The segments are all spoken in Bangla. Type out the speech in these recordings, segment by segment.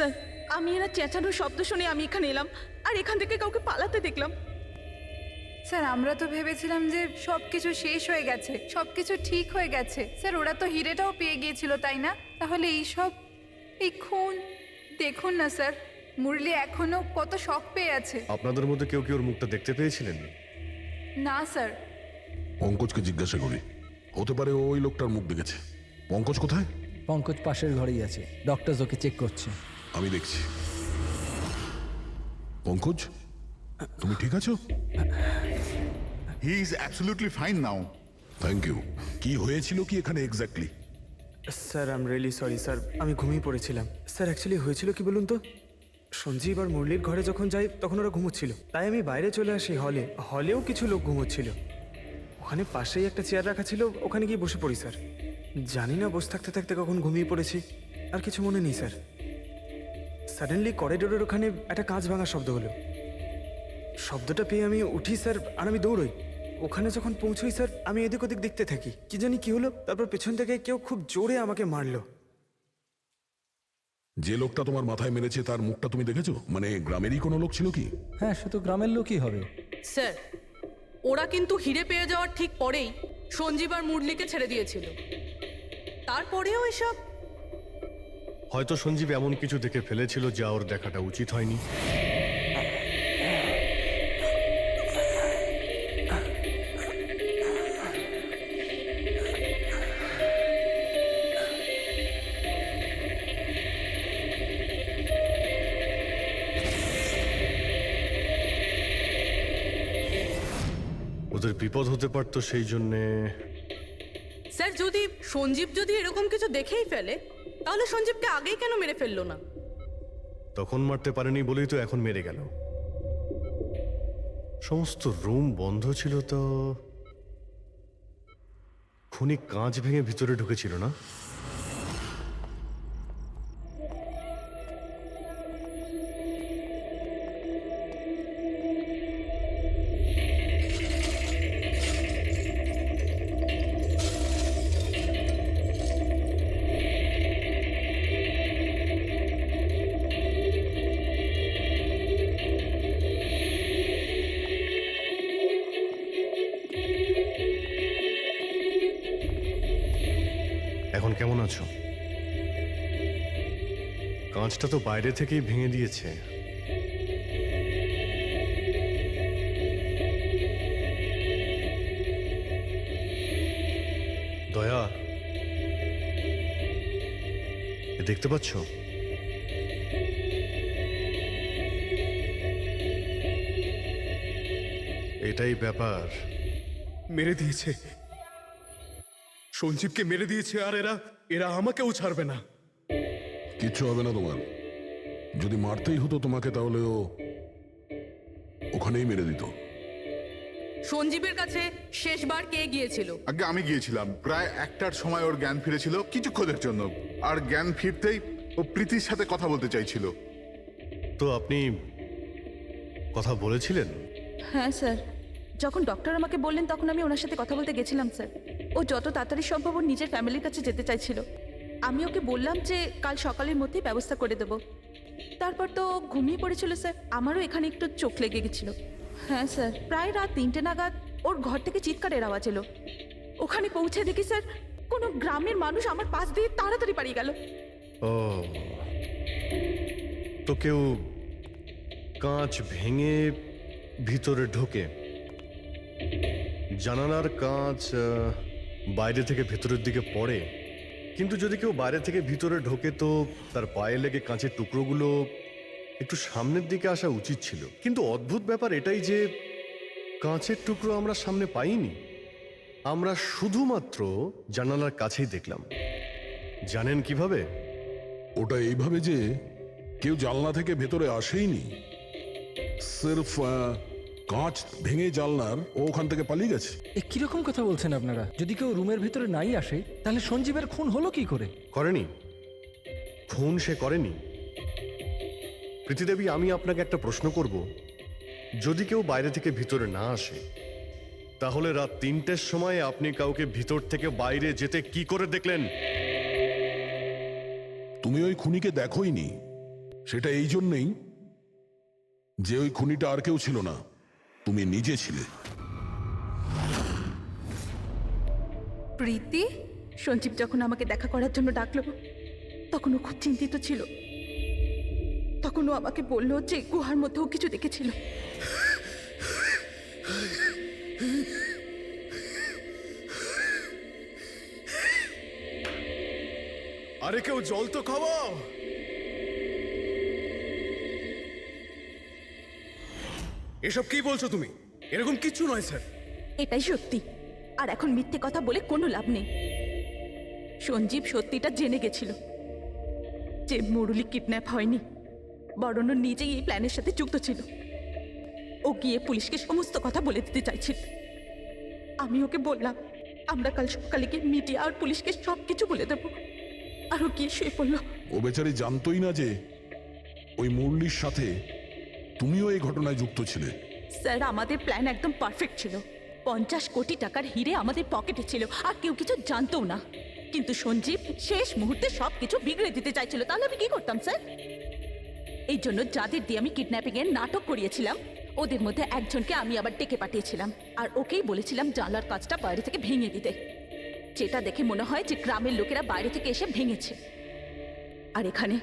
স্যার, আমি এরা চেঁচানোর শব্দ শুনে আমি এখানে এলাম, আর এখান থেকে কাউকে পালাতে দেখলাম। স্যার আমরা তো ভেবেছিলাম যে সব কিছু শেষ হয়ে গেছে, সব কিছু ঠিক হয়ে গেছে। স্যার ওরা তো হিরেটাও পেয়ে গিয়েছিল, তাই না? তাহলে এই খুন দেখুন না স্যার, মুরলি এখনো কত শক পেয়ে আছে। আপনাদের মধ্যে কেউ কি ওর মুখটা দেখতে পেয়েছিলেন? না স্যার। পঙ্কজকে জিজ্ঞাসা করি, হতে পারে ওই লোকটার মুখ দেখেছে। পঙ্কজ কোথায়? পঙ্কজ পাশের ঘরেই আছে, ডক্টর ওকে চেক করছে। আমি দেখছি। পঙ্কজ, তুমি ঠিক আছো? He is absolutely fine now. Thank you. কি হয়েছিল কি এখানে exactly? Sir I am really sorry sir, আমি ঘুমিয়ে পড়েছিলাম। স্যার অ্যাকচুয়ালি হয়েছিল কি বলুন তো, সঞ্জীব আর মুরলির ঘরে যখন যাই তখন ওরা ঘুমোচ্ছিল, তাই আমি বাইরে চলে আসি হলেও কিছু লোক ঘুমোচ্ছিল। ওখানে পাশেই একটা চেয়ার রাখা ছিল, ওখানে গিয়ে বসে পড়ি স্যার। জানি না বসে থাকতে থাকতে কখন ঘুমিয়ে পড়েছি, আর কিছু মনে নেই স্যার। সাডেনলি করিডোরের ওখানে একটা কাঁচ ভাঙার শব্দ হলো। শব্দটা পেয়ে আমি উঠি স্যার, আর আমি দৌড়ই। ওখানে যখন পৌঁছই স্যার, আমি এদিক ওদিক দেখতে থাকি, কি জানি কি হলো। তারপর পেছন থেকে কেউ খুব জোরে আমাকে মারলো। যে লোকটা তোমার মাথায় মেরেছে তার মুখটা তুমি দেখেছো? মানে গ্রামেরই কোনো লোক ছিল কি? হ্যাঁ, সে তো গ্রামের লোকই হবে। স্যার, ওরা কিন্তু হিরে পেয়ে যাওয়ার ঠিক পরেই সঞ্জীব আর মুরলিকে ছেড়ে দিয়েছিল। তারপরেও এসব। হয়তো সঞ্জীব এমন কিছু দেখে ফেলেছিল যা ওর দেখাটা উচিত হয়নি। ওদের বিপদ হতে পারতো, সেই জন্যে। স্যার, সঞ্জীব যদি এরকম কিছু দেখেই ফেলে, তাহলে সঞ্জীবকে আগেই কেন মেরে ফেললো না? তখন মারতে পারেনি বলেই তো এখন মেরে গেল। সমস্ত রুম বন্ধ ছিল, তো খুনি কাঁচ ভেঙে ভিতরে ঢুকেছিল না? এখন কেমন আছো? কাঁচটা তো বাইরে থেকেই ভেঙে দিয়েছে। দয়া, এ দেখতে পাচ্ছ? এটাই ব্যাপার। মেরে দিয়েছে, সঞ্জীবকে মেরে দিয়েছে, আর এরা আমাকেও ছাড়বে না। কিচ্ছু হবে না তোমার। যদি মারতেই হতো তোমাকে, তাহলে ও ওখানেই মেরে দিত। সঞ্জীবের কাছে শেষবার কে গিয়েছিল? আগে আমি গিয়েছিলাম, প্রায় 1টার সময় ওর জ্ঞান ফিরেছিল কিছুক্ষণের জন্য। আর জ্ঞান ফিরতেই ও প্রীতির সাথে কথা বলতে চাইছিল। তো আপনি কথা বলেছিলেন? হ্যাঁ স্যার, যখন ডক্টর আমাকে বললেন তখন আমি ওনার সাথে কথা বলতে গেছিলাম স্যার। ও যত তাড়াতাড়ি সম্ভব ওর নিজের ফ্যামিলির কাছে যেতে চাইছিল। আমি ওকে বললাম যে কাল সকালের মধ্যেই ব্যবস্থা করে দেব। তারপর তো ও ঘুমিয়ে পড়েছিল স্যার। আমারও এখানে একটু চোখ লেগে গেছিল। হ্যাঁ স্যার, প্রায় রাত 3টে নাগাদ ওর ঘর থেকে চিৎকারের আওয়াজ এলো। ওখানে পৌঁছে দেখি স্যার, কোনো গ্রামের মানুষ আমার পাশ দিয়ে তাড়াতাড়ি পালিয়ে গেল। ও, তো কেউ কাঁচ ভেঙে ভিতরে ঢোকে? জানালার কাঁচ বাইরে থেকে ভেতরের দিকে পড়ে, কিন্তু যদি কেউ বাইরে থেকে ভিতরে ঢোকে তো তার পায়ে লেগে কাঁচের টুকরোগুলো একটু সামনের দিকে আসা উচিত ছিল। কিন্তু অদ্ভুত ব্যাপার এটাই যে কাঁচের টুকরো আমরা সামনে পাইনি, আমরা শুধুমাত্র জানালার কাছেই দেখলাম। জানেন কিভাবে? ওটা এইভাবে যে কেউ জানলা থেকে ভেতরে আসেইনি, সির্ফ কাঁচ ভেঙে জানলার ও ওখান থেকে পালিয়ে গেছে। এ কিরকম কথা বলছেন আপনারা? যদি কেউ রুমের ভিতরে নাই আসে, তাহলে সঞ্জীবের খুন হলো কি করে? করেনি, খুন সে করেনি। প্রীতিদেবী, আমি আপনাকে একটা প্রশ্ন করব। যদি কেউ বাইরে থেকে ভিতরে না আসে, তাহলে রাত 3টের সময় আপনি কাউকে ভিতর থেকে বাইরে যেতে কি করে দেখলেন? তুমি ওই খুনিকে দেখোইনি, সেটা এই জন্যেই যে ওই খুনিটা আর কেউ ছিল না, তুমি নিজে ছিলে। প্রীতি? সঞ্জীব যখন আমাকে দেখা করার জন্য ডাকলো তখন ও খুব চিন্তিত ছিল। তখন ও আমাকে বললো যে গুহার মধ্যেও কিছু দেখেছিল। আরে কেউ জল তো খাওয়াও। এসব কি বলছো তুমি? এরকম কিচ্ছু নয় স্যার। এটাই সত্যি, আর এখন মিথ্যে কথা বলে কোনো লাভ নেই। সঞ্জীব সত্যিটা জেনে গেছিল যে মুরলি কিডন্যাপ হয়নি, বরং ও নিজেই এই প্ল্যানের সাথে যুক্ত ছিল। ও গিয়ে পুলিশকে সমস্ত কথা বলে দিতে চাইছিল। আমি ওকে বললাম আমরা কাল সকালে গিয়ে মিডিয়া আর পুলিশকে সব কিছু বলে দেবো, আর ও গিয়ে শুয়ে পড়লো। ও বেচারি জানতোই না যে ওই মুরলির সাথে তুমিও এই ঘটনায় যুক্ত ছিলে। স্যার, আমাদের প্ল্যান একদম পারফেক্ট ছিল। 50 কোটি টাকার হিরে আমাদের পকেটে ছিল, আর কেউ কিছু জানতও না। কিন্তু সঞ্জীব শেষ মুহূর্তে সব কিছু বিগড়ে দিতে চাইছিল। তাহলে আমি কি করতাম স্যার? এই জন্য যাদের দিয়ে আমি কিডন্যাপিং এর নাটক করিয়েছিলাম, ওদের মধ্যে একজনকে আমি আবার ডেকে পাঠিয়েছিলাম, আর ওকেই বলেছিলাম জানলার কাজটা বাইরে থেকে ভেঙে দিতে, যেটা দেখে মনে হয় যে গ্রামের লোকেরা বাইরে থেকে এসে ভেঙেছে। আর এখানে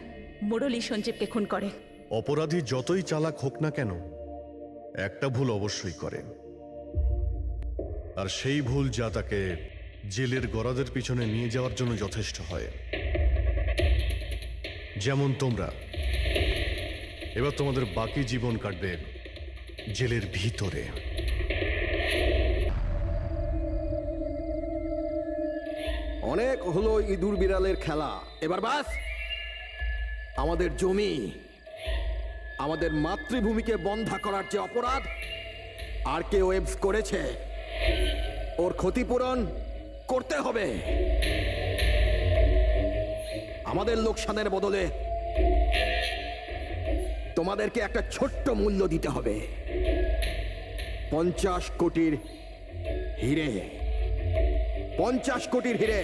মুরলী সঞ্জীবকে খুন করে। অপরাধী যতই চালাক হোক না কেন, একটা ভুল অবশ্যই করে, আর সেই ভুল যা তাকে জেলের গরাদের পিছনে নিয়ে যাওয়ার জন্য যথেষ্ট হয়। যেমন তোমরা এবার তোমাদের বাকি জীবন কাটবে জেলের ভিতরে। অনেক হলো ইঁদুর বিড়ালের খেলা, এবার বাস। আমাদের জমি, আমাদের মাতৃভূমিকে বন্ধা করার যে অপরাধ আর কে ওয়েবস করেছে, ওর ক্ষতিপূরণ করতে হবে। আমাদের লোকসানের বদলে তোমাদেরকে একটা ছোট্ট মূল্য দিতে হবে। 50 কোটির হিরে। 50 কোটির হিরে।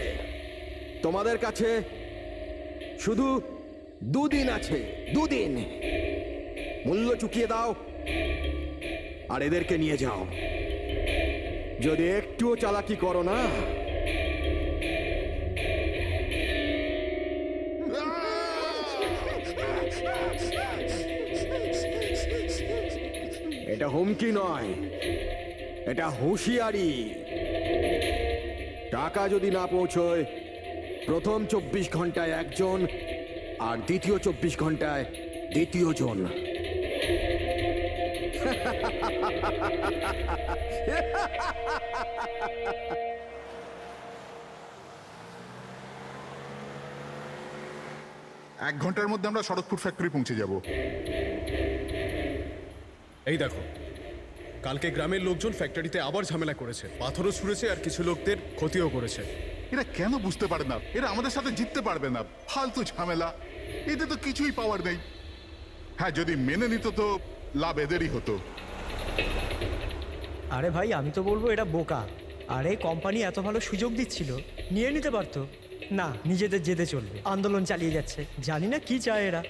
তোমাদের কাছে শুধু 2 দিন আছে, 2 দিন। মূল্য চুকিয়ে দাও আর এদেরকে নিয়ে যাও। যদি একটুও চালাকি করো না, এটা হুমকি নয়, এটা হুঁশিয়ারি। টাকা যদি না পৌঁছয়, প্রথম 24 ঘন্টায় একজন, আর দ্বিতীয় 24 ঘন্টায় দ্বিতীয় জন। এক ঘন্টার মধ্যে আমরা শরৎপুর ফ্যাক্টরি পৌঁছে যাব। এই দেখো, কালকে গ্রামের লোকজন ফ্যাক্টরিতে আবার ঝামেলা করেছে, পাথরও ছুঁড়েছে আর কিছু লোকদের ক্ষতিও করেছে। এরা কেন বুঝতে পারে না এরা আমাদের সাথে জিততে পারবে না? ফালতু ঝামেলা, এতে তো কিছুই পাওয়ার নেই। হ্যাঁ, যদি মেনে নিত তো লাভ এদেরই হতো। আরে ভাই, আমি তো বলবো এটা বোকা। আরে কোম্পানি এত ভালো সুযোগ দিচ্ছিল, নিয়ে নিতে পারতো। না, নিজেদের জেদে চলবে, আন্দোলন চালিয়ে যাচ্ছে। জানি না কি চায় এরা।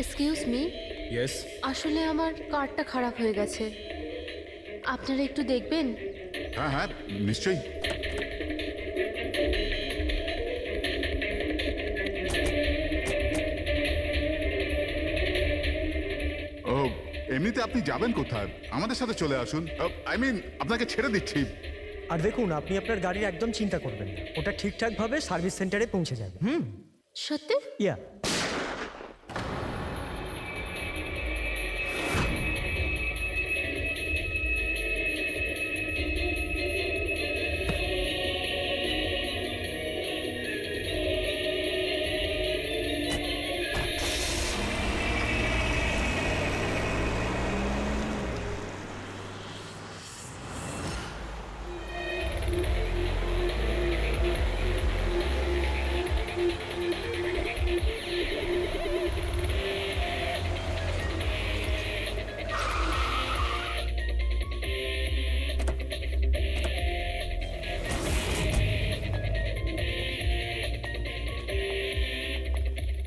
Excuse me, yes. আসলে আমার কার্ডটা খারাপ হয়ে গেছে, আপনারা একটু দেখবেন? হ্যাঁ হ্যাঁ, নিশ্চয়ই। ও, এমনিতে আপনি যাবেন কোথায়? আমাদের সাথে চলে আসুন। আই মিন, আপনাকে ছেড়ে দিচ্ছি। আর দেখুন, আপনি আপনার গাড়ির একদম চিন্তা করবেন না, ওটা ঠিকঠাকভাবে সার্ভিস সেন্টারে পৌঁছে যাবে। সত্যি? ইয়া।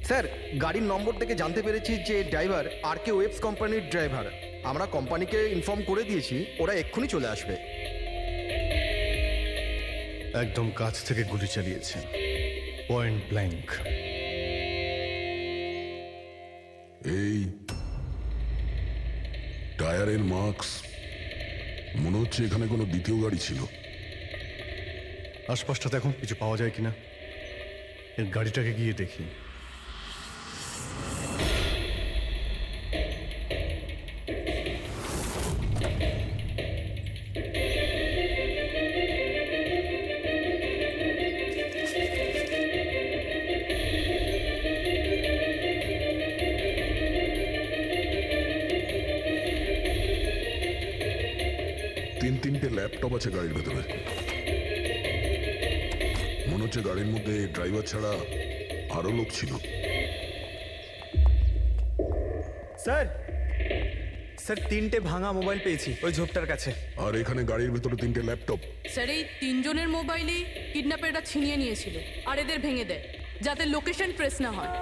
স্যার গাড়ির নম্বর থেকে জানতে পেরেছি যে ড্রাইভার আর কে ওয়েবস কোম্পানির ড্রাইভার। আমরা কোম্পানিকে ইনফর্ম করে দিয়েছি, ওরা এক্ষুনি চলে আসবে। একদম কাছ থেকে গুলি চালিয়েছে, পয়েন্ট ব্ল্যাঙ্ক। এই টায়ারের মার্কস, মনে হচ্ছে এখানে কোনো দ্বিতীয় গাড়ি ছিল। আশপাশটাতে এখন কিছু পাওয়া যায় কিনা, এর গাড়িটাকে গিয়ে দেখি। তিনটে ল্যাপটপ আছে গাড়ির ভেতরে। মনে হচ্ছে গাড়ির মধ্যে ড্রাইভার ছাড়া আরো লোক ছিল। স্যার স্যার 3টে ভাঙা মোবাইল পেয়েছি ওই ঝোপটার কাছে। আর এখানে গাড়ির ভেতরে 3টে ল্যাপটপ। স্যার এই 3 জনের মোবাইলেই কিডন্যাপাররা ছিনিয়ে নিয়েছিল আর এদের ভেঙে দেয় যাতে লোকেশন ট্রেস না হয়।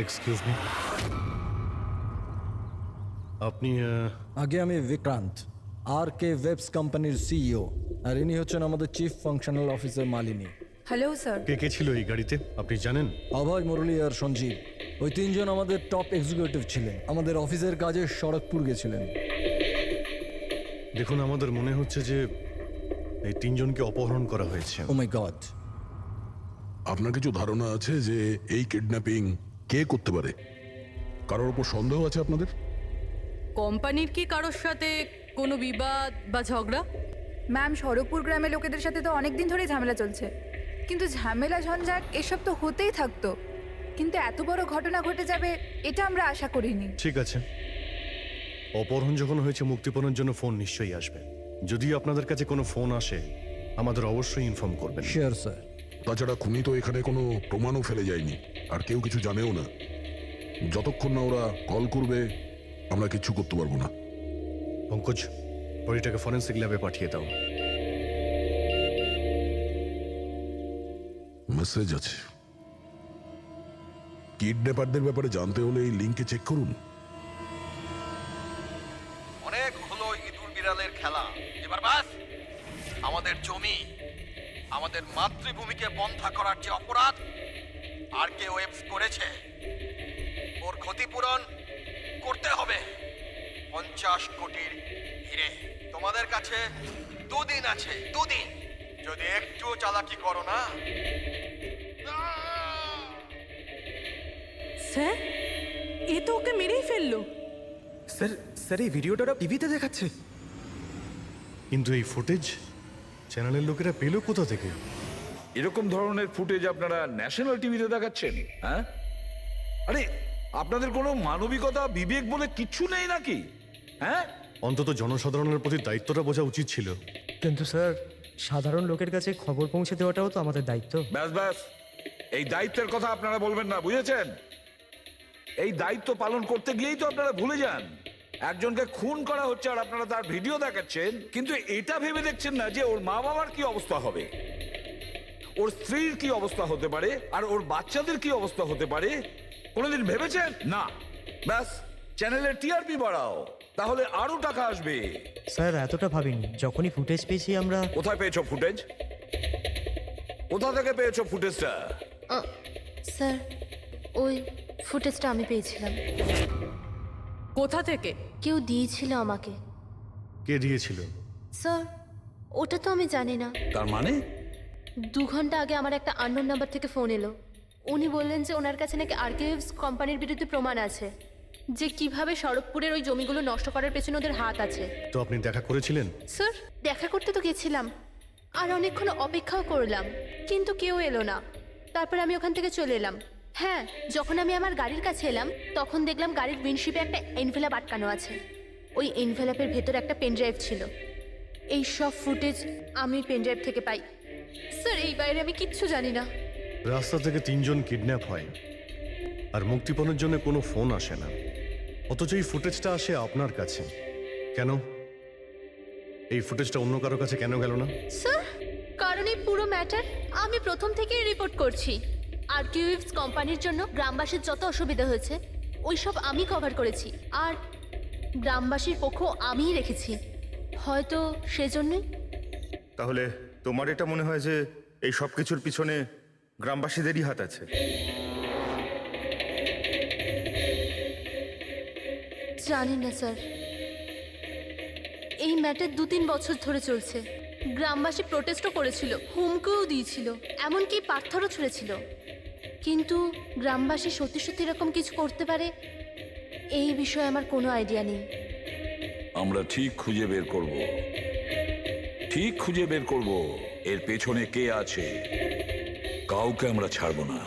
এক্সকিউজ মি, আপনি আগে আমি বিক্রান্ত, আর কে ওয়েবস কোম্পানির সিইও, আর ইনি হচ্ছেন আমাদের chief functional officer Malini. Hello sir. কে কে ছিল এই গাড়িতে আপনি জানেন? অভয়, মুরলী আর সঞ্জীব, ওই তিনজন আমাদের টপ এক্সিকিউটিভ ছিলেন। আমাদের অফিসের কাজে সড়কপুর গেছিলেন। দেখুন, আমাদের মনে হচ্ছে যে এই তিনজনকে অপহরণ করা হয়েছে। ও মাই গড। আপনার কিছু ধারণা আছে যে এই কিডন্যাপিং কে করতে পারে? কারোর উপর সন্দেহ আছে আপনাদের? কোম্পানির কি কারোর সাথে কোনো বিবাদ বা ঝগড়া? ম্যাম, সরবপুর গ্রামের লোকেদের সাথে তো অনেক দিন ধরেই ঝামেলা চলছে, কিন্তু ঝামেলা ঝঞ্ঝাট এসব তো হতেই থাকতো, কিন্তু এত বড় ঘটনা ঘটে যাবে এটা আমরা আশা করিনি। ঠিক আছে, অপহরণ যখন হয়েছে, মুক্তিপণের জন্য ফোন নিশ্চয়ই আসবে। যদি আপনাদের কাছে কোনো ফোন আসে আমাদের অবশ্যই ইনফর্ম করবেন। Sure sir. তাছাড়া খুনি তো এখানে কোনো প্রমাণও ফেলে যায়নি, আর কেউ কিছু জানেও না। যতক্ষণ না ওরা কল করবে আমরা কিচ্ছু করতে পারবো না। পঙ্কজ, বডিটাকে ফরেন্সিক ল্যাবে পাঠিয়ে দাও। মেসেজ আছে। কিডন্যাপারদের ব্যাপারে জানতে হলে এই লিঙ্কে চেক করুন। অনেক হলো ইঁদুর বিড়ালের খেলা, এবার বাস। আমাদের জমি, আমাদের মাতৃভূমিকে বন্ধা করার যে অপরাধ আর কে ওয়েবস করেছে, ওর ক্ষতিপূরণ করতে হবে 50 কোটির হিরে। তোমাদের কাছে 2 দিন আছে, 2 দিন। যদি একটু চালাকি করো না। স্যার, এ তো ওকে মেরেই ফেললো। স্যার স্যার এই ভিডিওটা ওরা টিভিতে দেখাচ্ছে। কিন্তু এই ফুটেজ চ্যানেলের লোকেরা পেল কোথা থেকে? এরকম ধরনের ফুটেজ আপনারা ন্যাশনাল টিভিতে দেখাচ্ছেন? হ্যাঁ, আরে আপনাদের কোনো মানবিকতা বিবেক বলে কিচ্ছু নেই নাকি? হ্যাঁ, অন্তত জনসাধারণের প্রতি দায়িত্বটা বোঝা উচিত ছিল। কিন্তু স্যার, সাধারণ লোকের কাছে খবর পৌঁছে দেওয়াটাও তো আমাদের দায়িত্ব। ব্যাস ব্যাস, এই দায়িত্বের কথা আপনারা বলবেন না, বুঝেছেন? এই দায়িত্ব পালন করতে গিয়েই তো আপনারা ভুলে যান একজনকে খুন করা হচ্ছে আর আপনারা তার ভিডিও দেখাচ্ছেন, কিন্তু এটা ভেবে দেখছেন না যে ওর মা বাবার কি অবস্থা হবে, ওর স্ত্রীর কি অবস্থা হতে পারে, আর ওর বাচ্চাদের কি অবস্থা হতে পারে। কোনোদিন ভেবেছেন? না। ব্যাস, চ্যানেলের টিআরপি বাড়াও, তাহলে আরো টাকা আসবে। স্যার, এতটা ভাবিনি। যখনই ফুটেজ পেয়েছি আমরা। কোথায় পেয়েছো ফুটেজ? কোথা থেকে পেয়েছো ফুটেজটা? স্যার, ওই ফুটেজটা আমি পেয়েছিলাম। কোথা থেকে? কেউ দিয়েছিল আমাকে। কে দিয়েছিল? স্যার, ওটা তো আমি জানি না। তার মানে? 2 ঘন্টা আগে আমার একটা আননোন নাম্বার থেকে ফোন এলো। উনি বললেন যে ওনার কাছে নাকি আরকেএফস কোম্পানির বিরুদ্ধে প্রমাণ আছে, যে কিভাবে সড়কপুরের ওই জমিগুলো নষ্ট করার পেছনে ওদের হাত আছে। তো আপনি দেখা করেছিলেন? স্যার, দেখা করতে তো গেছিলাম, আর অনেকক্ষণ অপেক্ষাও করলাম, কিন্তু কেউ এলো না। তারপর আমি ওখান থেকে চলে এলাম। হ্যাঁ, যখন আমি আমার গাড়ির কাছে এলাম তখন দেখলাম গাড়ির উইন্ডশিপে একটা এনভেলাপ আটকানো আছে। ওই এনভেলাপের ভেতর একটা পেন ড্রাইভ ছিল। এই সব ফুটেজ আমি পেনড্রাইভ থেকে পাই। স্যার এই বাইরে আমি কিচ্ছু জানি না। রাস্তা থেকে 3 জন কিডন্যাপ হয় আর মুক্তিপণের জন্য কোনো ফোন আসে না, অথচ এই ফুটেজটা আসে আপনার কাছে। কেন এই ফুটেজটা অন্য কারো কাছে কেন গেল না? স্যার কারণ এই পুরো ম্যাটার আমি প্রথম থেকেই রিপোর্ট করছি। আরকিউএফস কোম্পানির জন্য গ্রামবাসীর যত অসুবিধা হয়েছে ওই সব আমি কভার করেছি, আর গ্রামবাসীর পক্ষ আমিই রেখেছি। হয়তো সেজন্যই। তাহলে তোমার এটা মনে হয় যে এই সব কিছুর পিছনে গ্রামবাসীদেরই হাত আছে? জানি না স্যার, এই ম্যাটার 2-3 বছর ধরে চলছে। গ্রামবাসী প্রোটেস্টও করেছিল, হুমকিও দিয়েছিল, এমনকি পাথরও ছুঁড়েছিল। কিন্তু গ্রামবাসী সত্যি সত্যি এরকম কিছু করতে পারে এই বিষয়ে আমার কোনো আইডিয়া নেই। আমরা ঠিক খুঁজে বের করব, ঠিক খুঁজে বের করব এর পেছনে কে আছে। কাউকে আমরা ছাড়বো না।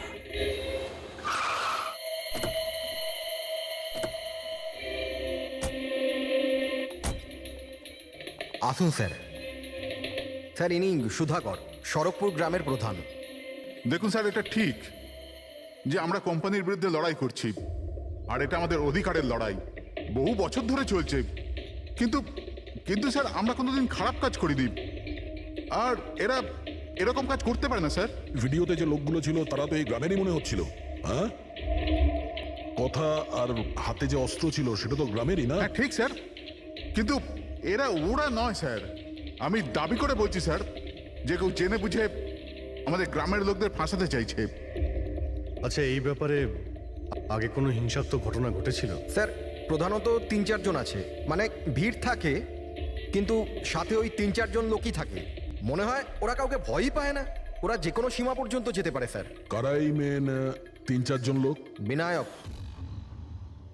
আসুন স্যার। স্যার ইনি সুধাকর, শরৎপুর গ্রামের প্রধান। দেখুন স্যার, এটা ঠিক যে আমরা কোম্পানির বিরুদ্ধে লড়াই করছি, আর এটা আমাদের অধিকারের লড়াই, বহু বছর ধরে চলছে। কিন্তু কিন্তু স্যার আমরা কোনোদিন খারাপ কাজ করিনি, আর এরা এরকম কাজ করতে পারে না স্যার। ভিডিওতে যে লোকগুলো ছিল তারা তো এই গ্রামেরই মনে হচ্ছিল। হ্যাঁ, কথা আর হাতে যে অস্ত্র ছিল সেটা তো গ্রামেরই না? হ্যাঁ ঠিক স্যার, কিন্তু ওরা নয় স্যার। আমি দাবি করে বলছি স্যার যে কেউ জেনে বুঝে আমাদের গ্রামের লোকদের ফাঁসাতে চাইছে। আচ্ছা, এই ব্যাপারে আগে কোনো হিংসাত্মক ঘটনা ঘটেছিল? স্যার প্রধানত 3-4 জন আছে, মানে ভিড় থাকে কিন্তু সাথে ওই 3-4 জন লোকই থাকে। মনে হয় ওরা কাউকে ভয়ই পায় না, ওরা যে কোনো সীমা পর্যন্ত যেতে পারে স্যার। কারাই মেন 3-4 জন লোক? বিনায়ক,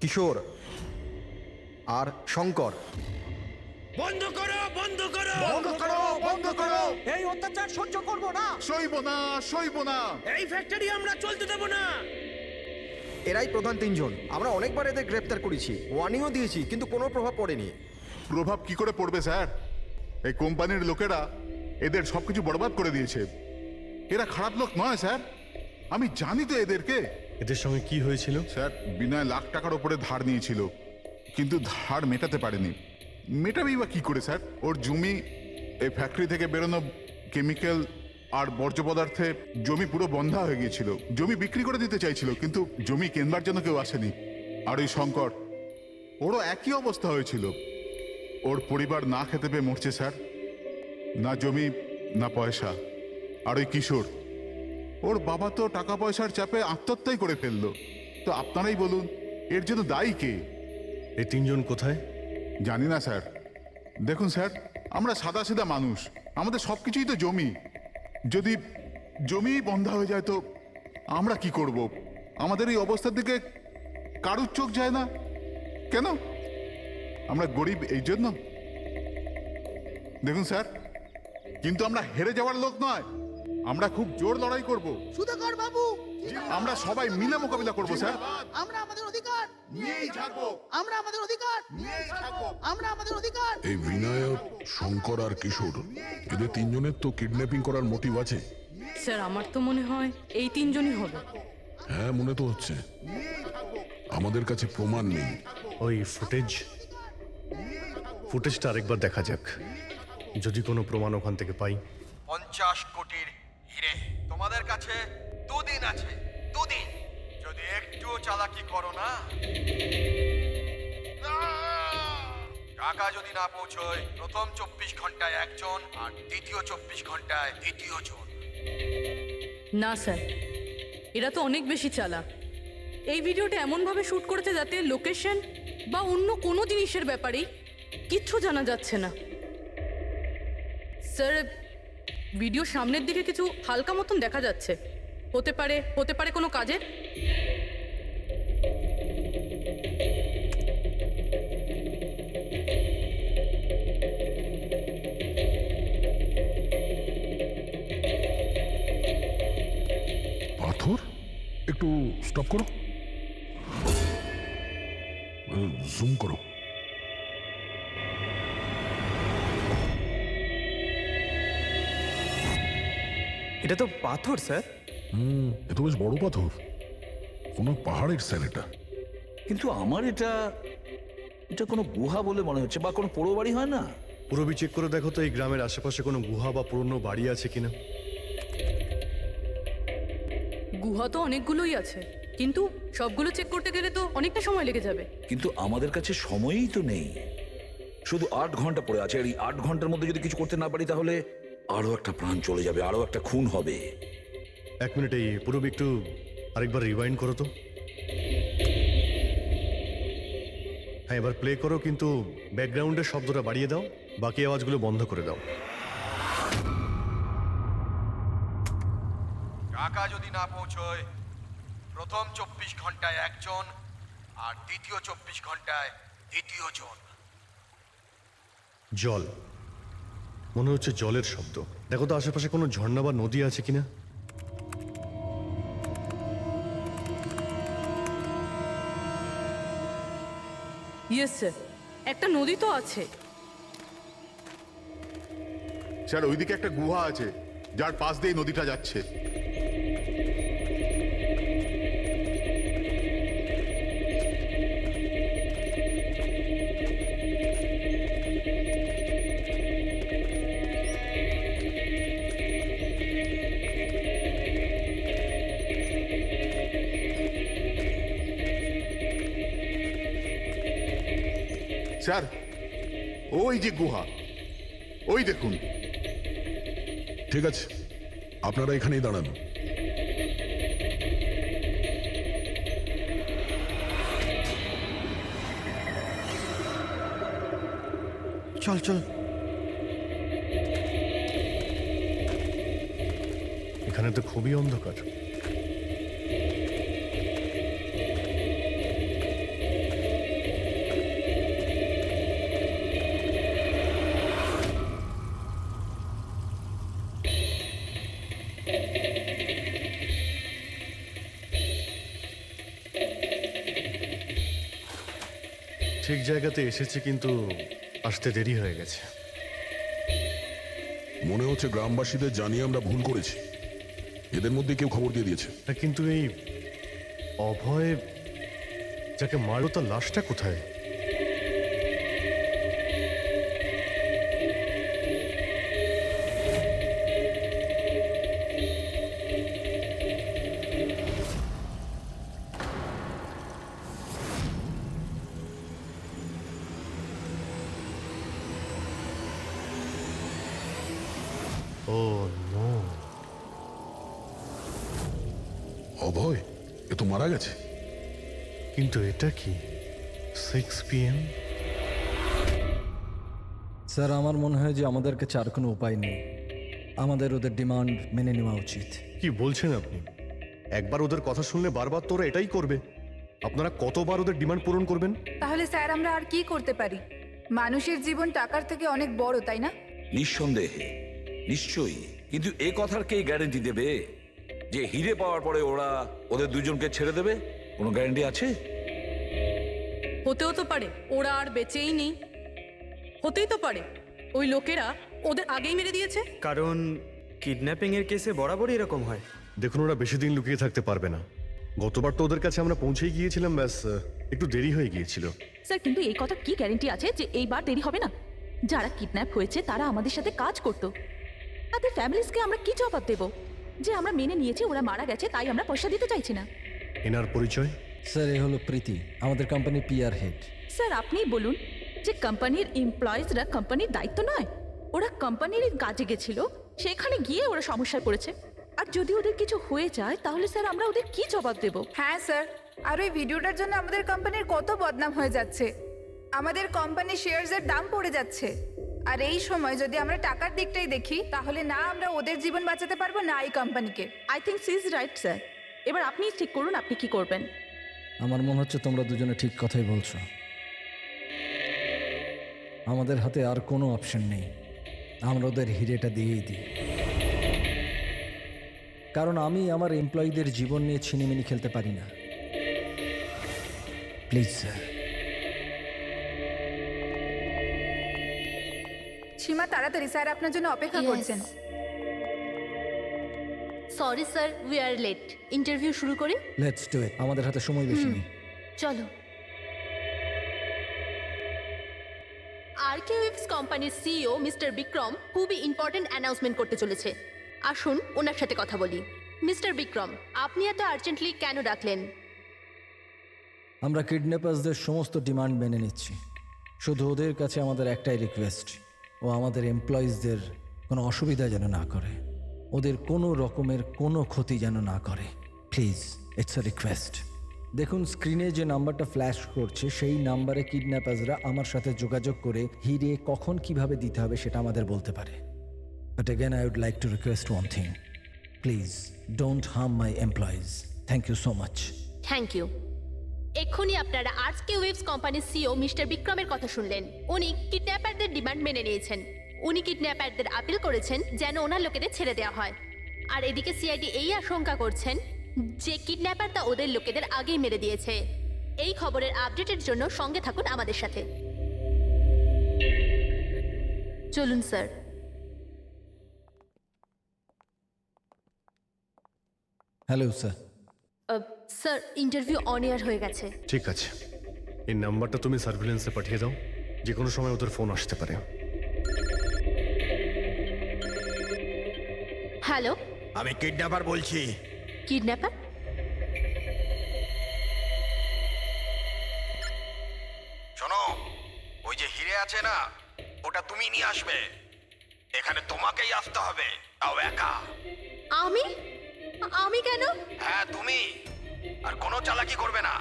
কিশোর আর শঙ্কর। বন্ধ করো, বন্ধ করো, বন্ধ করো, বন্ধ করো! এই অত্যাচার সহ্য করব না, সইব না, সইব না! এই ফ্যাক্টরি আমরা চলতে দেব না। এরাই প্রধান 3 জন। আমরা অনেকবার এদের গ্রেপ্তার করেছি, ওয়ার্নিংও দিয়েছি, কিন্তু কোনো প্রভাব পড়েনি। প্রভাব কি করে পড়বে স্যার? এই কোম্পানির লোকেরা এদের সবকিছু বরবাদ করে দিয়েছে। এরা খারাপ লোক নয় স্যার, আমি জানি তো এদেরকে। এদের সঙ্গে কি হয়েছিল? স্যার বিনয় লাখ টাকার উপরে ধার নিয়েছিল, কিন্তু ধার মেটাতে পারেনি। মেটাবেই বা কি করে স্যার? ওর জমি, এই ফ্যাক্টরি থেকে বেরোনো কেমিক্যাল আর বর্জ্য পদার্থে জমি পুরো বন্ধা হয়ে গিয়েছিল। জমি বিক্রি করে দিতে চাইছিল, কিন্তু জমি কেনবার জন্য কেউ আসেনি। আর ওই শঙ্কর, ওরও একই অবস্থা হয়েছিল। ওর পরিবার না খেতে পেয়ে মরছে স্যার, না জমি না পয়সা। আর ওই কিশোর, ওর বাবা তো টাকা পয়সার চাপে আত্মহত্যাই করে ফেললো। তো আপনারাই বলুন এর জন্য দায়ী কে? এই 3 জন কোথায়? জানি না স্যার। দেখুন স্যার, আমরা সাদা সিধা মানুষ, আমাদের সব কিছুই তো জমি। যদি জমি বন্ধা হয়ে যায় তো আমরা কি করব? আমাদের এই অবস্থার দিকে কারুর চোখ যায় না কেন? আমরা গরিব এই জন্য? দেখুন স্যার, কিন্তু আমরা হেরে যাওয়ার লোক নয়, আমরা খুব জোর লড়াই করব। সুধাকর বাবু, আমরা সবাই মিলে মোকাবিলা করব স্যার। আমরা আমাদের অধিকার নিয়েই থাকবো, আমরা আমাদের অধিকার নিয়েই থাকবো। আমরা আমাদের অধিকার। এই বিনায়ক, শঙ্কর আর কিশোর, এদের 3 জনের তো কিডন্যাপিং করার মোটিভ আছে। স্যার আমার তো মনে হয় এই 3 জনই হবে। হ্যাঁ, মনে তো হচ্ছে। আমাদের কাছে প্রমাণ নেই। ওই ফুটেজটা আরেকবার দেখা যাক, যদি কোনো প্রমাণ ওখান থেকে পাই। 50 কোটির হিরে তোমাদের কাছে 2 দিন আছে, 2 দিন। যদি একটু চালাকি করো না, টাকা যদি না পৌঁছয়, প্রথম 24 ঘন্টায় একজন আর দ্বিতীয় 24 ঘন্টায় দ্বিতীয় জন। না স্যার, এরা তো অনেক বেশি চালাক। এই ভিডিওটা এমনভাবে শ্যুট করেছে যাতে লোকেশন বা অন্য কোনো জিনিসের ব্যাপারেই কিচ্ছু জানা যাচ্ছে না। স্যার ভিডিও সামনের দিকে কিছু হালকা মতন দেখা যাচ্ছে, হতে পারে কোনো কাজের। পাথর, একটু স্টপ করো, জুম করো। এটা তো পাথর স্যার। এ তো বেশ বড় পাথর, কোনো পাহাড়ের স্যার এটা। কিন্তু আমার এটা এটা কোনো গুহা বলে মনে হচ্ছে, বা কোনো পোড়ো বাড়ি হয় না? পুরবি চেক করে দেখো তো এই গ্রামের আশেপাশে কোনো গুহা বা পুরনো বাড়ি আছে কিনা। গুহা তো অনেকগুলোই আছে, কিন্তু সবগুলো চেক করতে গেলে তো অনেকটা সময় লেগে যাবে। কিন্তু আমাদের কাছে সময়ই তো নেই, শুধু 8 ঘন্টা পড়ে আছে। আর এই 8 ঘন্টার মধ্যে যদি কিছু করতে না পারি তাহলে আরো একটা প্রাণ চলে যাবে, আরো একটা খুন হবে। 1 মিনিট, এই পুরবি একটু আরেকবার রিওয়াইন্ড করো তো। হ্যাঁ, এবার প্লে করো, কিন্তু ব্যাকগ্রাউন্ডের শব্দটা বাড়িয়ে দাও, বাকি আওয়াজগুলো বন্ধ করে দাও। টাকা যদি না পৌঁছয় প্রথম 24 ঘন্টায় একজন, আর দ্বিতীয় 24 ঘন্টায় দ্বিতীয় জন। জল, মনে হচ্ছে জলের শব্দ। দেখো তো আশেপাশে কোনো ঝর্ণা বা নদী আছে কিনা। ইয়েস স্যার, একটা নদী তো আছে। স্যার ওইদিকে একটা গুহা আছে যার পাশ দিয়ে নদীটা যাচ্ছে। স্যার ওই যে গুহা, ওই দেখুন। ঠিক আছে, আপনারা এখানেই দাঁড়ান। চল চল। এখানে তো খুবই অন্ধকার। ঠিক জায়গাতে এসেছে, কিন্তু আসতে দেরি হয়ে গেছে। মনে হচ্ছে গ্রামবাসীদের জানিয়ে আমরা ভুল করেছি, এদের মধ্যে কেউ খবর দিয়ে দিয়েছে। কিন্তু এই অভয় যাকে মারলো তার লাশটা কোথায়? ও নো, অভয় এ তো মারা গেছে। কিন্তু এটা কি 6 PM? স্যার, আমার মনে হয় যে আমাদের কাছে আর কোনো উপায় নেই, আমাদের ওদের ডিমান্ড মেনে নেওয়া উচিত। কি বলছেন আপনি? একবার ওদের কথা শুনলে বারবার তো ওরা এটাই করবে। আপনারা কতবার ওদের ডিমান্ড পূরণ করবেন? তাহলে স্যার আমরা আর কি করতে পারি? মানুষের জীবন টাকার থেকে অনেক বড়, তাই না? নিঃসন্দেহে, নিশ্চয়ই। কিন্তু এ কথার কে গ্যারেন্টি দেবে যে হিরে পাওয়ার পরে ওরা ওদের দুজনকে ছেড়ে দেবে? কোনো গ্যারেন্টি আছে? হতেও তো পারে ওরা আর বেঁচেই নেই, হতেই তো পারে ওই লোকেরা ওদের আগেই মেরে দিয়েছে। কারণ কিডন্যাপিং এর কেসে বরাবরই এরকম হয়। দেখুন, ওরা বেশি দিন লুকিয়ে থাকতে পারবে না। গতবার তো ওদের কাছে আমরা পৌঁছেই গিয়েছিলাম, ব্যাস একটু দেরি হয়ে গিয়েছিল। স্যার, কিন্তু এই কথা কি গ্যারেন্টি আছে যে এইবার দেরি হবে না? যারা কিডন্যাপ হয়েছে তারা আমাদের সাথে কাজ করতো। তাদের ফ্যামিলিজকে আমরা কি জবাব দেব যে আমরা মেনে নিয়েছি ওরা মারা গেছে, তাই আমরা পয়সা দিতে চাইছি না? এনার পরিচয়? স্যার, এ হলো প্রীতি, আমাদের কোম্পানির পিআর হেড। স্যার, আপনিই বলুন যে কোম্পানির এমপ্লয়িজরা কোম্পানির দায়িত্ব নয়। ওরা কোম্পানির কাজে গেছিল, সেখানে গিয়ে ওরা সমস্যায় পড়েছে। আর যদি ওদের কিছু হয়ে যায় তাহলে স্যার আমরা ওদের কি জবাব দেব? হ্যাঁ স্যার, আর ওই ভিডিওটার জন্য আমাদের কোম্পানির কত বদনাম হয়ে যাচ্ছে। আমাদের কোম্পানির শেয়ারসের দাম পড়ে যাচ্ছে। আর এই সময় যদি আমরা টাকার দিকটাই দেখি, তাহলে না আমরা ওদের জীবন বাঁচাতে পারবো, না এই কোম্পানিকে। I think she is right sir. এবার আপনি ঠিক করুন আপনি কি করবেন। আমার মনে হচ্ছে তোমরা দুজনে ঠিক কথাই বলছো। আমাদের হাতে আর কোনো অপশন নেই, আমরা ওদের হিরেটা দিয়েই দিই। কারণ আমি আমার এমপ্লয়ীদের জীবন নিয়ে ছিনিমিনি খেলতে পারি না। Please sir. সীমা, তাড়াতাড়ি, স্যার আপনার জন্য অপেক্ষা করছেন। Sorry sir, we are late. Interview শুরু করি? লেটস ডু ইট, আমাদের হাতে সময় বেশি নেই। চলো। আরকেওএফস কোম্পানির সিইও মিস্টার বিক্রম খুবই ইম্পর্টেন্ট অ্যানাউন্সমেন্ট করতে চলেছে। আসুন ওনার সাথে কথা বলি। মিস্টার বিক্রম, আপনি এত আর্জেন্টলি কেন ডাকলেন? আমরা কিডন্যাপার্সদের সমস্ত ডিমান্ড মেনে নিচ্ছি, শুধু ওদের কাছে আমাদের একটাই রিকোয়েস্ট, ও আমাদের এমপ্লয়িজদের কোনো অসুবিধা যেন না করে, ওদের কোনো রকমের কোনো ক্ষতি যেন না করে। Please, it's a request. দেখুন স্ক্রিনে যে নাম্বারটা ফ্ল্যাশ করছে সেই নাম্বারে কিডন্যাপার্সরা আমার সাথে যোগাযোগ করে হিরে কখন কিভাবে দিতে হবে সেটা আমাদের বলতে পারে। But again I would like to request one thing, please don't harm my employees. Thank you so much. Thank you. এক্ষুনি আপনারা আরকেওএফস কোম্পানির সিইও মিস্টার বিক্রমের কথা শুনলেন। উনি কিডন্যাপারদের ডিমান্ড মেনে নিয়েছেন। উনি কিডন্যাপারদের আপিল করেছেন যেন ওনার লোকেদের ছেড়ে দেওয়া হয়। আর এদিকে সিআইডি এই আশঙ্কা করছেন যে কিডন্যাপার তা ওদের লোকেদের আগেই মেরে দিয়েছে। এই খবরের আপডেটের জন্য সঙ্গে থাকুন আমাদের সাথে। চলুন sir. Hello sir. Sir, interview on air হয়ে গেছে। ঠিক আছে, এই নাম্বারটা তুমি সার্ভিলেন্সে পাঠিয়ে দাও, যে কোনো সময় ওদের ফোন আসতে পারে। হ্যালো, আমি কিডন্যাপার বলছি। কিডন্যাপার? শোনো, ওই যে হিরে আছে না, ওটা তুমি নিয়ে আসবে। এখানে তোমাকেই আসতে হবে, তাও একা। আমি? আমি কেন? হ্যাঁ তুমি, আর কোনো চালাকি করবে না,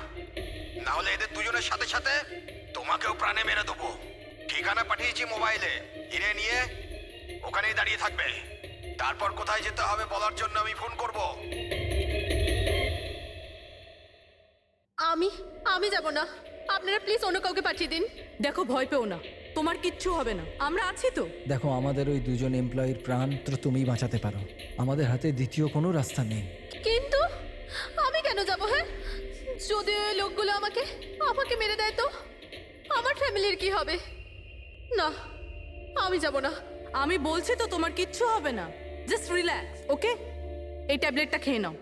না হলে এদের দুজনের সাথে সাথে তোমাকেও প্রাণে মেরে দেবো। ঠিকানা পাঠিয়েছি মোবাইলে, হিরে নিয়ে ওখানেই দাঁড়িয়ে থাকবে। তারপর কোথায় যেতে হবে বলার জন্য আমি ফোন করব। আমি যাব না। আপনারা প্লিজ অন্য কাউকে পাঠিয়ে দিন। দেখো, ভয় পেও না, তোমার কিচ্ছু হবে না, আমরা আছি তো। দেখো, আমাদের ওই দুজন এমপ্লয়ির প্রাণ তো তুমিই বাঁচাতে পারো, আমাদের হাতে দ্বিতীয় কোনো রাস্তা নেই। কিন্তু আমি কেন যাব? হ্যাঁ, যদি ওই লোকগুলো আমাকে মেরে দেয় তো আমার ফ্যামিলির কি হবে? না, আমি যাব না। আমি বলছি তো তোমার কিচ্ছু হবে না, জাস্ট রিল্যাক্স, ওকে? এই ট্যাবলেটটা খেয়ে নাও,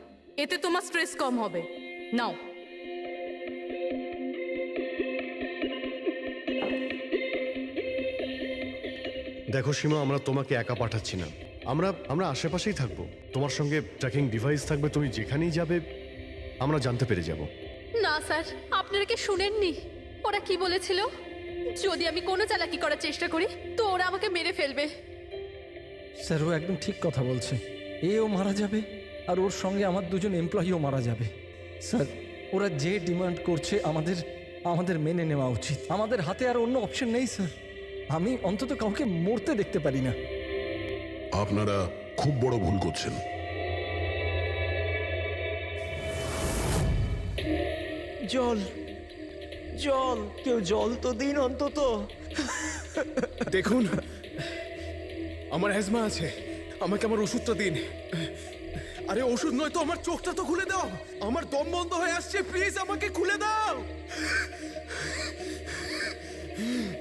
এতে তোমার স্ট্রেস কম হবে। নাও। দেখো সীমা, আমরা তোমাকে একা পাঠাচ্ছি না, আমরা আশেপাশেই থাকবো, তোমার সঙ্গে ট্র্যাকিং ডিভাইস থাকবে, তুমি যেখানেই যাবে আমরা জানতে পেরে যাব। না স্যার, আপনারা কি শুনেননি ওরা কি বলেছিল? যদি আমি কোনো চালাকি করার চেষ্টা করি তো ওরা আমাকে মেরে ফেলবে। স্যার, ও একদম ঠিক কথা বলছে, এও মারা যাবে আর ওর সঙ্গে আমার দুজন এমপ্লয়িও মারা যাবে। স্যার, ওরা যে ডিমান্ড করছে আমাদের মেনে নেওয়া উচিত, আমাদের হাতে আর অন্য অপশন নেই স্যার। আমি অন্তত কাউকে মরতে দেখতে পারি না। আপনারা খুব বড় ভুল করছেন। জল, জল, কেউ জল তো দিন অন্তত। দেখুন, আমার অ্যাজমা আছে, আমাকে আমার ওষুধটা দিন। আরে ওষুধ নয় তো, আমার চোখটা তো খুলে দাও, আমার দম বন্ধ হয়ে আসছে, প্লিজ আমাকে খুলে দাও।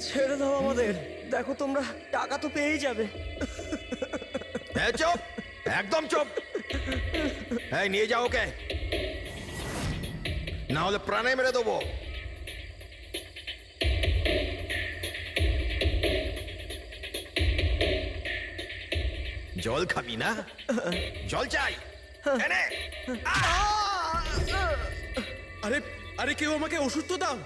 ছেড়ে দাও আমাদের, দেখো তোমরা টাকা তো পেয়েই যাবে। চুপ, একদম চুপ। এই নিয়ে যাও ওকে, না হলে প্রাণে মেরে দেবো। জল খাবি না? জল চাই, এনে। আরে আরে কেউ আমাকে ওষুধ তো দাও।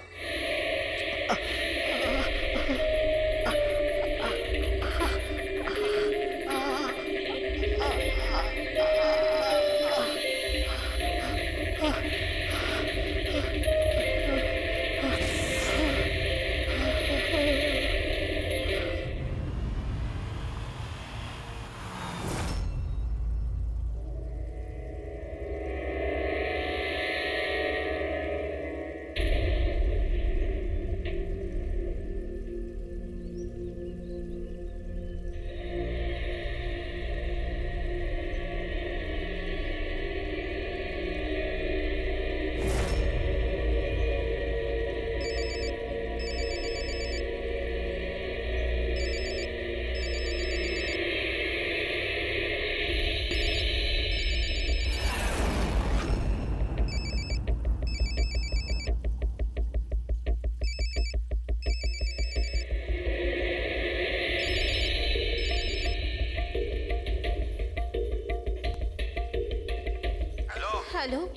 হ্যালো,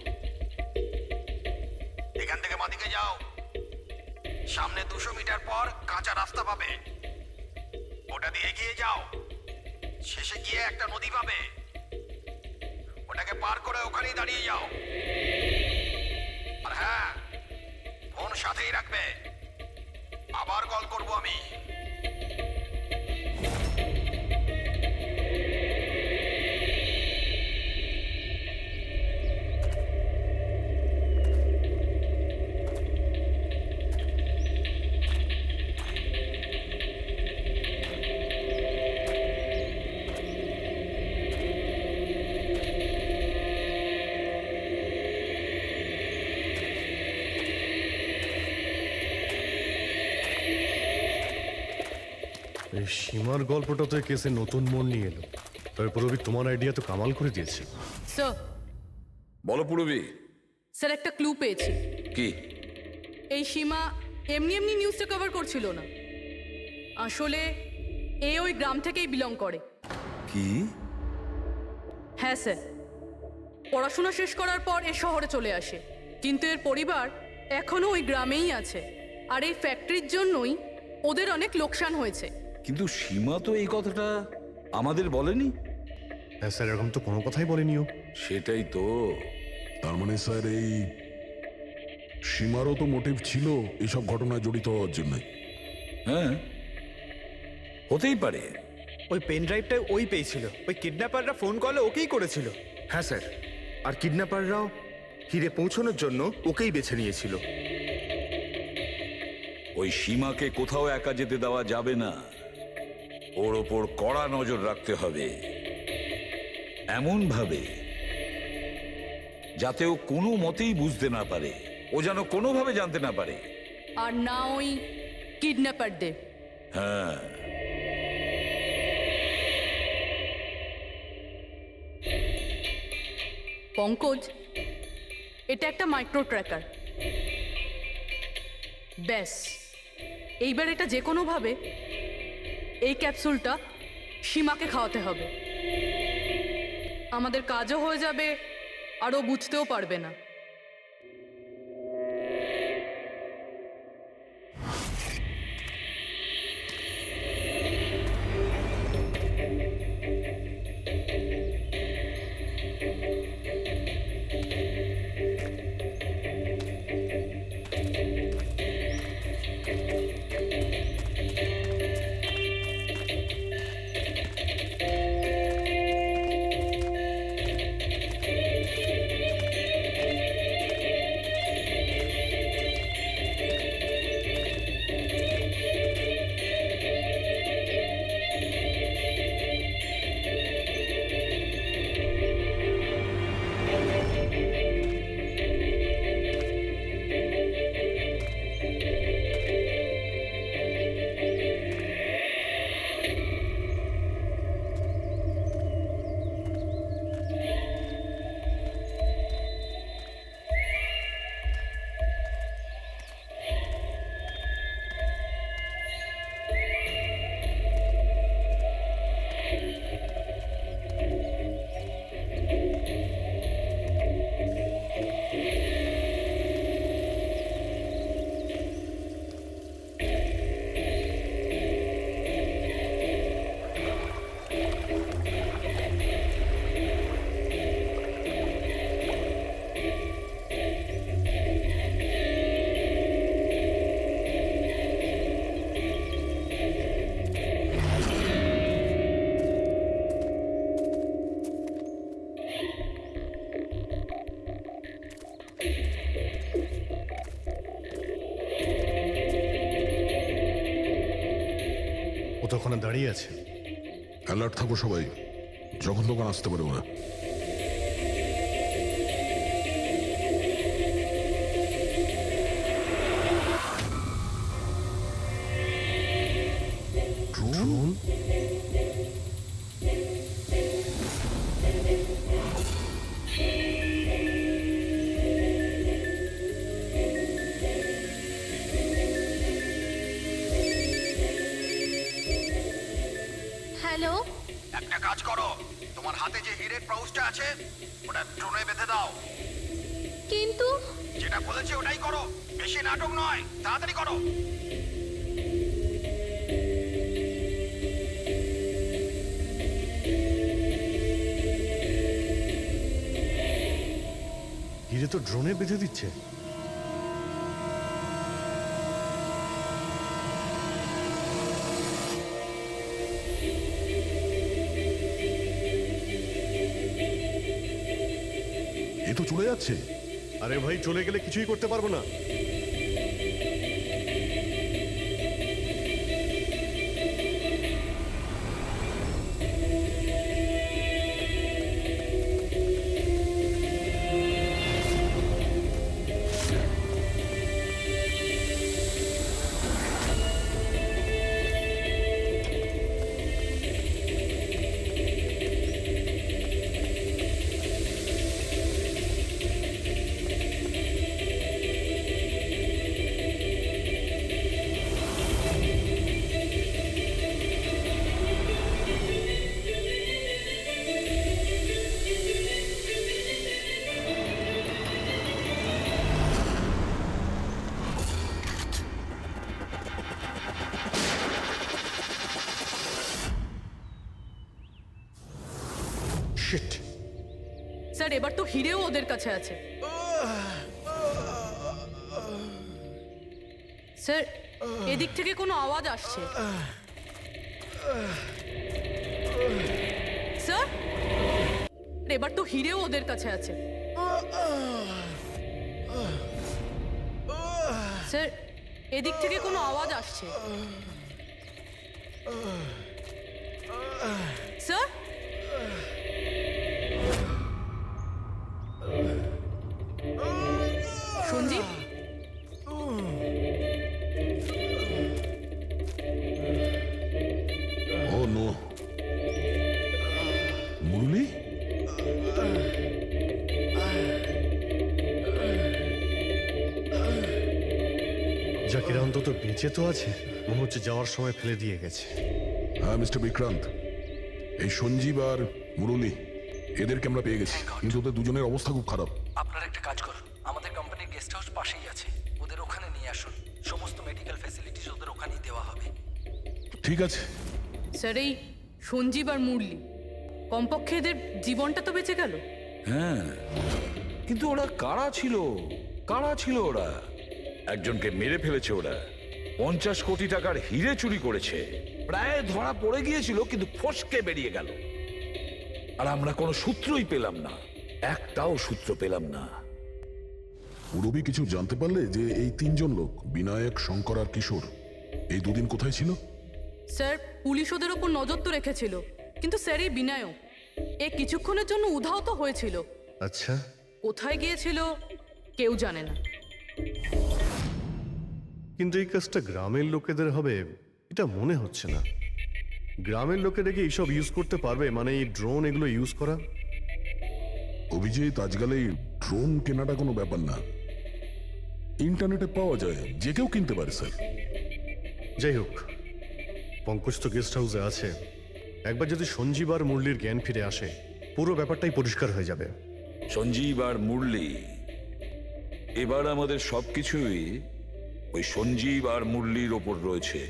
এখান থেকে বাঁদিকে যাও, সামনে 200 মিটার পর কাঁচা রাস্তা পাবে, ওটা দিয়ে এগিয়ে যাও, শেষে গিয়ে একটা নদী পাবে, ওটাকে পার করে ওখানেই দাঁড়িয়ে যাও। আর হ্যাঁ, ফোন সাথেই রাখবে, আবার কল করব আমি। এই সীমার গল্পটা তো এই কেসে নতুন মোড় নিয়ে এলো। তবে পুরবি তোমার আইডিয়া তো কামাল করে দিয়েছে। স্যার, বলো পুরবি। স্যার একটা ক্লু পেয়েছি। কি? এই সীমা এমনি এমনি নিউজটা কভার করছিল না, আসলে এ ওই গ্রাম থেকেই বিলং করে। কি? হ্যাঁ স্যার, পড়াশোনা শেষ করার পর এ শহরে চলে আসে, কিন্তু এর পরিবার এখনো ওই গ্রামেই আছে। আর এই ফ্যাক্টরির জন্যই ওদের অনেক লোকসান হয়েছে। কিন্তু সীমা তো এই কথাটা আমাদের বলেনি। হ্যাঁ স্যার, এরকম তো কোনো কথাই বলেনিও। সেটাই তো। তার মানে স্যার এই সীমারও তো মোটিভ ছিল এসব ঘটনায় জড়িত হওয়ার জন্য। হ্যাঁ, হতেই পারে। ওই পেন ড্রাইভটা ওই পেয়েছিল, ওই কিডন্যাপাররা ফোন কলে ওকেই করেছিল। হ্যাঁ স্যার, আর কিডন্যাপাররাও হিরে পৌঁছানোর জন্য ওকেই বেছে নিয়েছিল। ওই সীমাকে কোথাও একা যেতে দেওয়া যাবে না, ওর ওপর কড়া নজর রাখতে হবে, এমন ভাবে যাতে ও কোনো মতেই বুঝতে না পারে, ও যেন কোনোভাবে জানতে না পারে। আর না ওই কিডন্যাপারদের। হ্যাঁ, পঙ্কজ, এটা একটা মাইক্রো ট্র্যাকার। ব্যাস, এইবার এটা যে কোনোভাবে এই ক্যাপসুলটা সীমাকে খাওয়াতে হবে। আমাদের কাজও হয়ে যাবে, আর ও বুঝতেও পারবে না। ও তো ওখানে দাঁড়িয়ে আছে। অ্যালার্ট থাকো সবাই, যখন তখন আসতে পারে ওরা। ড্রোন? হ্যালো, একটা কাজ করো, তোমার হাতে যে হিরের পাউচটা আছে ওটা ড্রোনে বেঁধে দাও, কিন্তু যেটা বলেছি ওটাই করো, বেশি নাটক নয়, তাড়াতাড়ি করো। হিরে তো ড্রোনে বেঁধে দিচ্ছে। এ তো চলে যাচ্ছে। আরে ভাই, চলে গেলে কিছুই করতে পারবো না। শিট। স্যার এবার তো হিরেও ওদের কাছে আছে। স্যার এদিক থেকে কোনো আওয়াজ আসছে। স্যার এবার তো হিরেও ওদের কাছে আছে। স্যার এদিক থেকে কোনো আওয়াজ আসছে। স্যার সঞ্জীব, ও নো, মুরলি? জাকিরা অন্তত বেঁচে তো আছে, মনে হচ্ছে যাওয়ার সময় ফেলে দিয়ে গেছে। হ্যাঁ মিস্টার বিক্রান্ত, এই সঞ্জীব আর মুরলি এদেরকে আমরা পেয়ে গেছি, কিন্তু ওদের দুজনের অবস্থা খুব খারাপ। আপনারা একটা কাজ করুন, আমাদের কোম্পানির গেস্ট হাউস পাশেই আছে, ওদের ওখানে নিয়ে আসুন। সমস্ত মেডিকেল ফ্যাসিলিটিস ওদের ওখানেই দেওয়া হবে। ঠিক আছে। স্যার এই সঞ্জীব আর মুরলি, কমপক্ষে এদের জীবনটা তো বেঁচে গেল। হ্যাঁ, কিন্তু ওরা কারা ছিল? কারা ছিল ওরা? একজনকে মেরে ফেলেছে ওরা, 50 কোটি টাকার হিরে চুরি করেছে, প্রায় ধরা পড়ে গিয়েছিল, কিন্তু ফসকে বেরিয়ে গেল। আর আমরা কোনো সূত্রই পেলাম না, একটাও সূত্র পেলাম না। মুরবি কিছু জানতে পারলে যে এই তিনজন লোক, বিনায়ক, শঙ্কর আর কিশোর, এই দুদিন কোথায় ছিল? স্যার পুলিশ ওদের ওপর নজর তো রেখেছিল, কিন্তু স্যার এই বিনায়ক এ কিছুক্ষণের জন্য উধাও তো হয়েছিল। আচ্ছা, কোথায় গিয়েছিল কেউ জানে না। কিন্তু এই কাজটা গ্রামের লোকেদের হবে এটা মনে হচ্ছে না। গ্রামের লোকেরা কি এইসব ইউজ করতে পারবে, মানে এই ড্রোন এগুলো ইউজ করা? অভিজিৎ, আজকাল এই ড্রোন কেনাটা কোনো ব্যাপার না, ইন্টারনেটে পাওয়া যায়, যে কেউ কিনতে পারে স্যার। যাই হোক, পঙ্কজ তো গেস্ট হাউসে আছে, একবার যদি সঞ্জীব আর মুরলির জ্ঞান ফিরে আসে পুরো ব্যাপারটাই পরিষ্কার হয়ে যাবে। সঞ্জীব আর মুরলি, এবার আমাদের সবকিছুই ওই সঞ্জীব আর মুরলির ওপর রয়েছে।